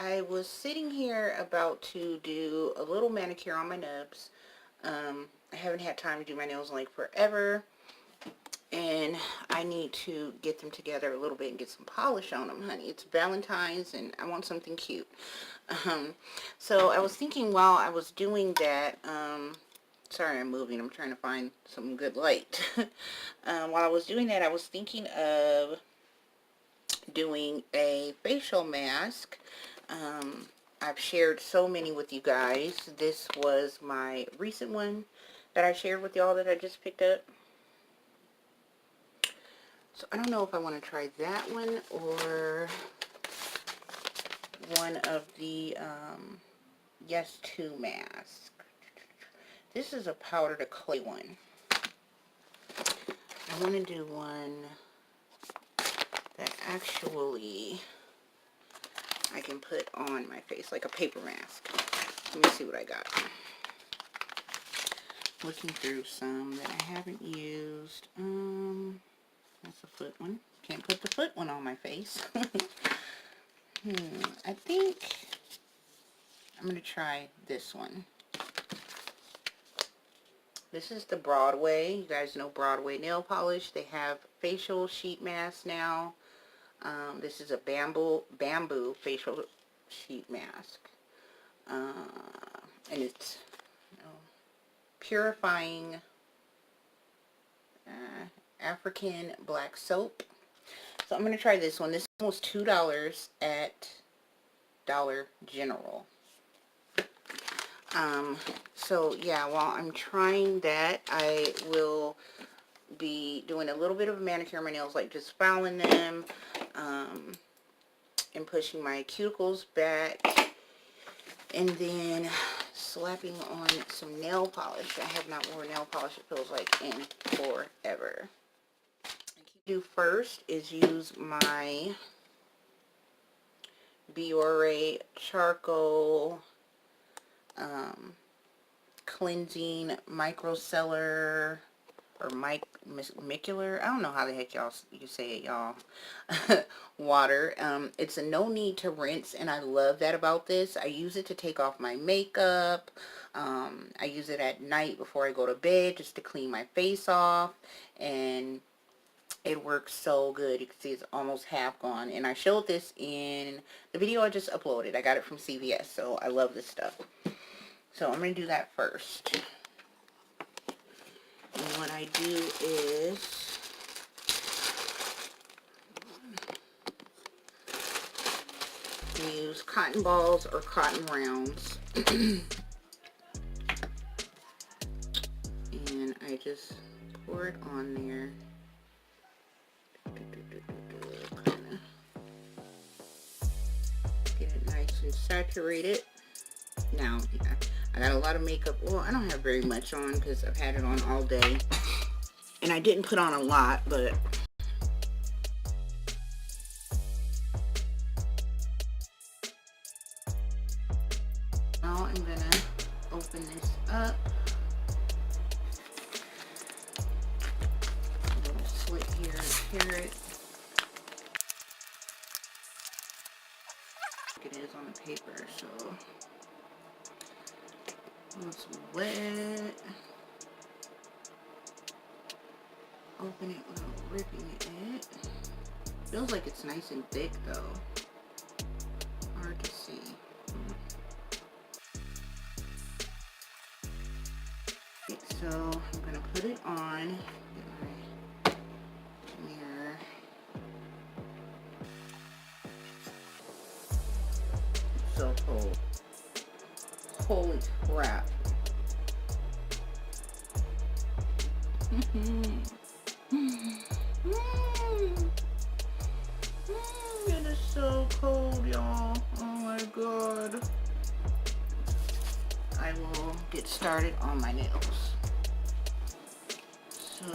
I was sitting here about to do a little manicure on my nubs. I haven't had time to do my nails in like forever, and I need to get them together a little bit and get some polish on them, honey. It's Valentine's and I want something cute. Um, so I was thinking while I was doing that, sorry I'm moving, I'm trying to find some good light. While I was doing that, I was thinking of doing a facial mask. I've shared so many with you guys. This was my recent one that I shared with y'all that I just picked up. So I don't know if I want to try that one or one of the Yes To mask. This is a powder to clay one. I want to do one that actually I can put on my face, like a paper mask. Let me see what I got. Looking through some that I haven't used. That's a foot one. Can't put the foot one on my face. I think I'm going to try this one. This is the Broadway. You guys know Broadway nail polish. They have facial sheet masks now. This is a bamboo facial sheet mask. And it's purifying African black soap. So I'm going to try this one. This one was $2 at Dollar General. So yeah, while I'm trying that, I will be doing a little bit of a manicure on my nails, like just filing them, and pushing my cuticles back, and then slapping on some nail polish. I have not worn nail polish, it feels like, in forever. What I do first is use my BROADWAY charcoal cleansing microcellar or micellar, I don't know how the heck you say it, y'all. Water. It's a no need to rinse, and I love that about this. I use it to take off my makeup. I use it at night before I go to bed just to clean my face off, and it works so good. You can see it's almost half gone, and I showed this in the video I just uploaded. I got it from CVS, so I love this stuff. So I'm going to do that first. And what I do is use cotton balls or cotton rounds. And I just pour it on there. Kinda get it nice and saturated. Now, I got a lot of makeup. Well, I don't have very much on because I've had it on all day. And I didn't put on a lot, but now I'm going to open this up. A little slit here to tear it. It is on the paper, so it's wet. Open it without ripping it. Feels like it's nice and thick though. Hard to see. Okay, so I'm gonna put it on. Get my mirror. So cold. Holy crap. It is so cold, y'all. Oh my god. I will get started on my nails. So,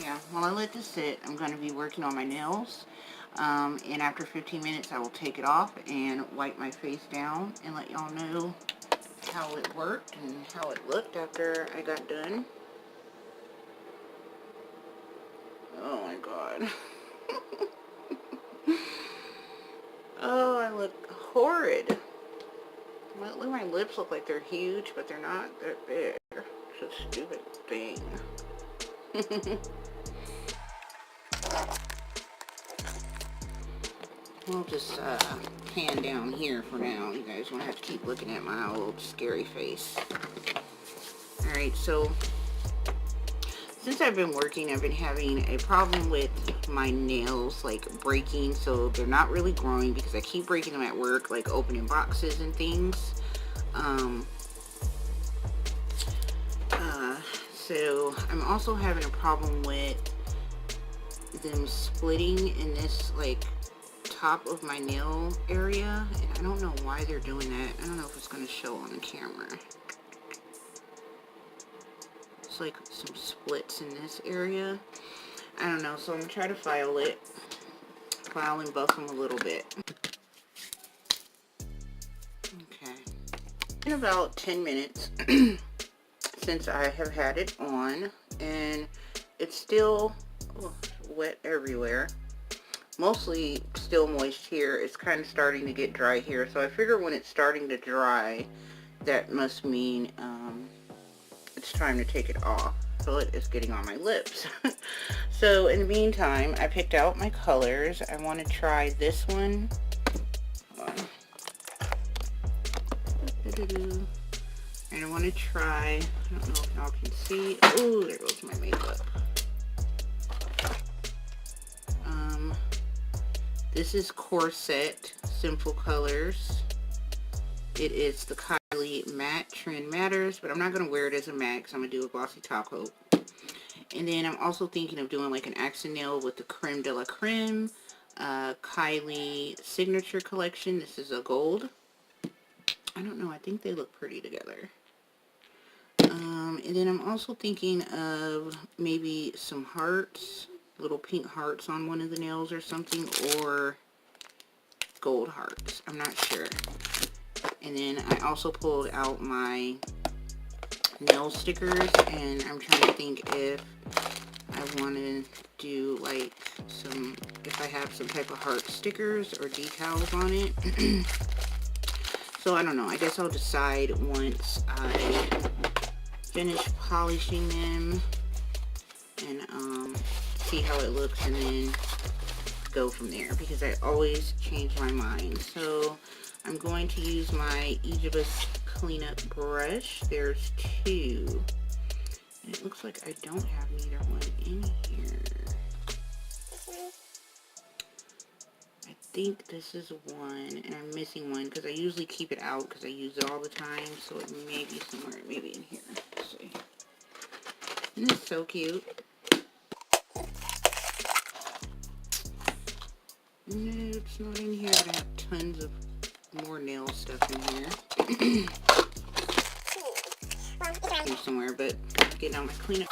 yeah, while I let this sit, I'm going to be working on my nails. And after 15 minutes, I will take it off and wipe my face down and let y'all know how it worked and how it looked after I got done. Oh my god. horrid. Look, my lips look like they're huge, but they're not. They're big. It's a stupid thing. We'll just pan down here for now. You guys won't have to keep looking at my old scary face. Alright, so since I've been working, I've been having a problem with my nails like breaking, so they're not really growing because I keep breaking them at work, like opening boxes and things. So I'm also having a problem with them splitting in this like top of my nail area, and I don't know why they're doing that. I don't know if it's going to show on the camera. It's like some splits in this area. I don't know, so I'm going to try to file and buff them a little bit. Okay. In about 10 minutes since I have had it on, and it's still wet everywhere. Mostly still moist here. It's kind of starting to get dry here, so I figure when it's starting to dry, that must mean it's time to take it off. So it is getting on my lips. So in the meantime, I picked out my colors. I want to try this one. And I want to try, I don't know if y'all can see. Oh, there goes my makeup. This is Corset Simple Colors. It is the Kylie Matte Trend Matters, but I'm not going to wear it as a matte because I'm going to do a glossy top coat. And then I'm also thinking of doing like an accent nail with the Creme de la Creme Kylie Signature Collection. This is a gold. I don't know, I think they look pretty together. And then I'm also thinking of maybe some hearts, little pink hearts on one of the nails or something, or gold hearts. I'm not sure. And then I also pulled out my nail stickers, and I'm trying to think if I want to do like some, if I have some type of heart stickers or decals on it. So I don't know. I guess I'll decide once I finish polishing them and see how it looks, and then go from there, because I always change my mind. So I'm going to use my Aegis cleanup brush. There's two, and it looks like I don't have neither one in here. I think this is one, and I'm missing one because I usually keep it out because I use it all the time, so it may be somewhere, maybe in here. Let's see. Isn't this so cute? No, it's not in here. I have tons of more nail stuff in here. Here somewhere, but getting out my cleanup.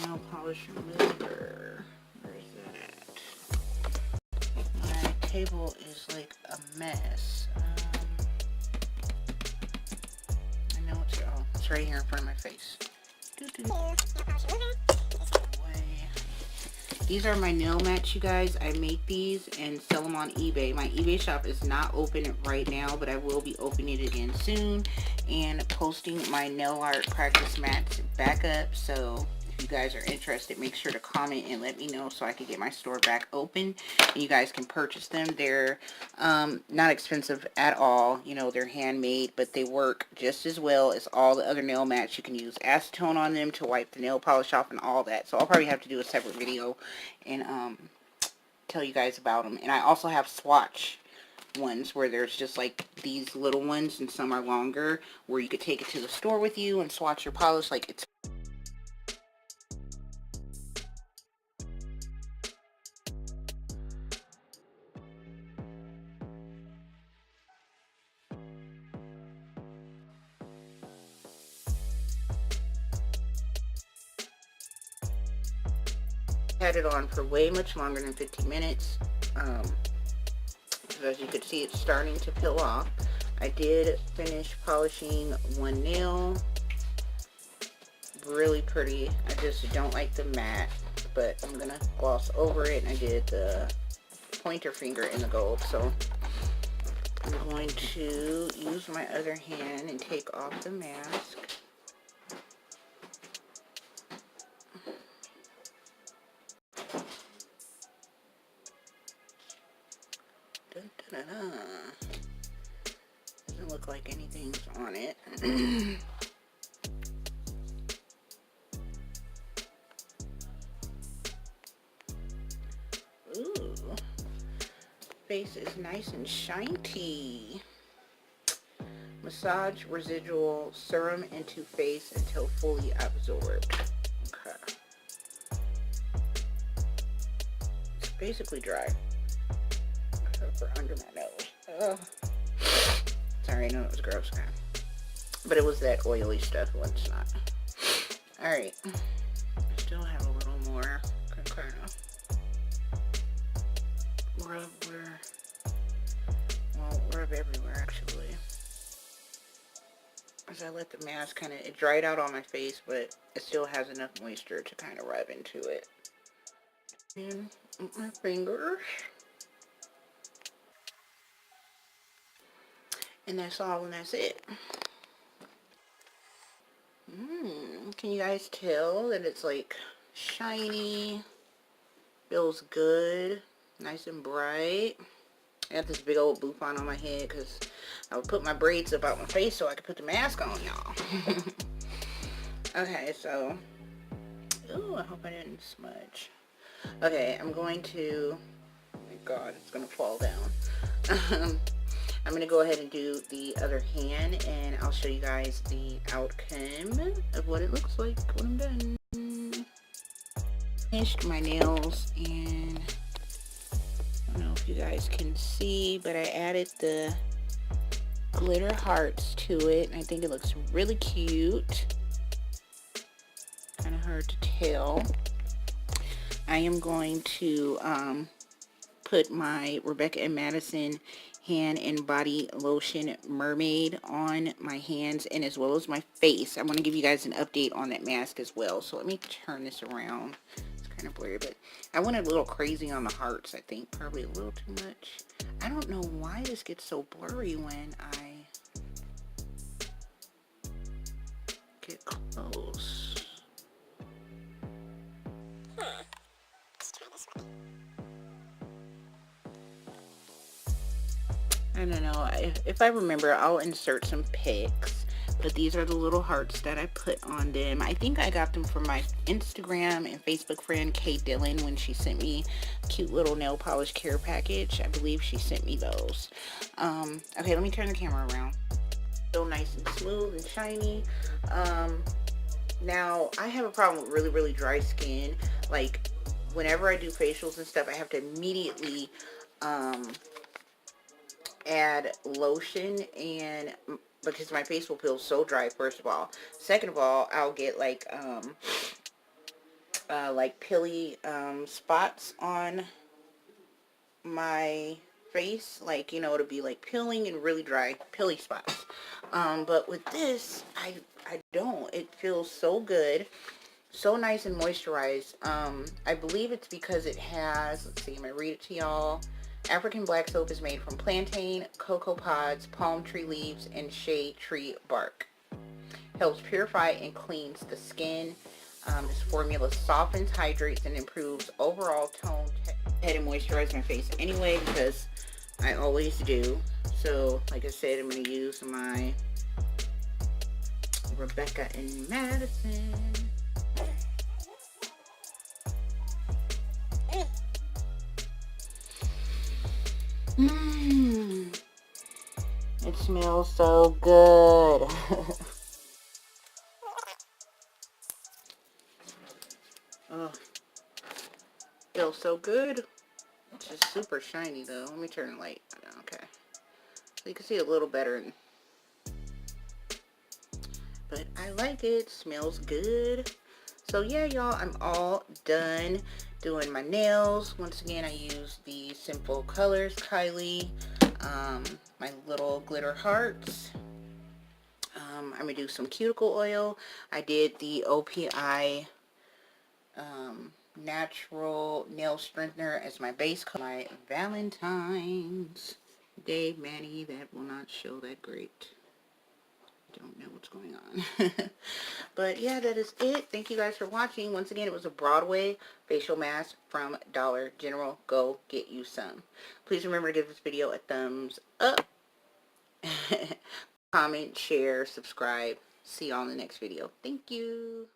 Nail polish remover. Where is that at? My table is like a mess. I know it's right here in front of my face. These are my nail mats, you guys. I make these and sell them on eBay. My eBay shop is not open right now, but I will be opening it again soon and posting my nail art practice mats back up. So if you guys are interested, make sure to comment and let me know so I can get my store back open and you guys can purchase them. They're not expensive at all. You know, they're handmade, but they work just as well as all the other nail mats. You can use acetone on them to wipe the nail polish off and all that. So I'll probably have to do a separate video and tell you guys about them. And I also have swatch ones where there's just like these little ones, and some are longer, where you could take it to the store with you and swatch your polish. Like, it's had it on for way much longer than 15 minutes. As you can see, it's starting to peel off. I did finish polishing one nail. Really pretty. I just don't like the matte, but I'm gonna gloss over it. And I did the pointer finger in the gold. So I'm going to use my other hand and take off the mask. Dun, dun, dun, dun. Doesn't look like anything's on it. Ooh, face is nice and shiny. Massage residual serum into face until fully absorbed. Okay. It's basically dry. Except for under my nose. Ugh. Sorry, I know it was gross. But it was that oily stuff once not. Alright. I still have a little more. Kind of rub where, well, rub everywhere actually. As I let the mask kind of, it dried out on my face, but it still has enough moisture to kind of rub into it. And my fingers. And that's all, and that's it. Can you guys tell that it's like shiny, feels good, nice and bright. I got this big old bouffant on my head because I would put my braids up out my face so I could put the mask on, y'all. Okay, so, ooh, I hope I didn't smudge. Okay, I'm going to, oh my god, it's going to fall down. I'm going to go ahead and do the other hand, and I'll show you guys the outcome of what it looks like when I'm done. Finished my nails, and I don't know if you guys can see, but I added the glitter hearts to it, and I think it looks really cute. Kind of hard to tell. I am going to put my Rebecca and Madison hand and body lotion mermaid on my hands and as well as my face. I want to give you guys an update on that mask as well. So let me turn this around. It's kind of blurry, but I went a little crazy on the hearts, I think. Probably a little too much. I don't know why this gets so blurry when I get close. I don't know. If I remember, I'll insert some pics. But these are the little hearts that I put on them. I think I got them from my Instagram and Facebook friend, Kay Dillon, when she sent me a cute little nail polish care package. I believe she sent me those. Okay, let me turn the camera around. So nice and smooth and shiny. Now, I have a problem with really, really dry skin. Like, whenever I do facials and stuff, I have to immediately add lotion, and because my face will feel so dry, first of all. Second of all, I'll get like pilly spots on my face, like, you know, it'll be like peeling and really dry pilly spots. But with this, I don't. It feels so good, so nice and moisturized. I believe it's because it has, let's see, I'm gonna read it to y'all. African black soap is made from plantain, cocoa pods, palm tree leaves, and shade tree bark. Helps purify and cleans the skin. This formula softens, hydrates, and improves overall tone. Head and moisturize my face anyway because I always do. So, like I said, I'm going to use my Rebecca and Madison. It smells so good. Oh, feels so good. It's just super shiny though. Let me turn the light on. Okay, so you can see a little better. But I like it. Smells good. So yeah, y'all, I'm all done doing my nails. Once again, I use the Simple Colors Kylie, my little glitter hearts. I'm gonna do some cuticle oil. I did the OPI natural nail strengthener as my base color. My Valentines Day Mani that will not show that great. Don't know what's going on. But yeah, that is it. Thank you guys for watching. Once again, it was a Broadway facial mask from Dollar General. Go get you some. Please remember to give this video a thumbs up. Comment, share, subscribe. See y'all in the next video. Thank you.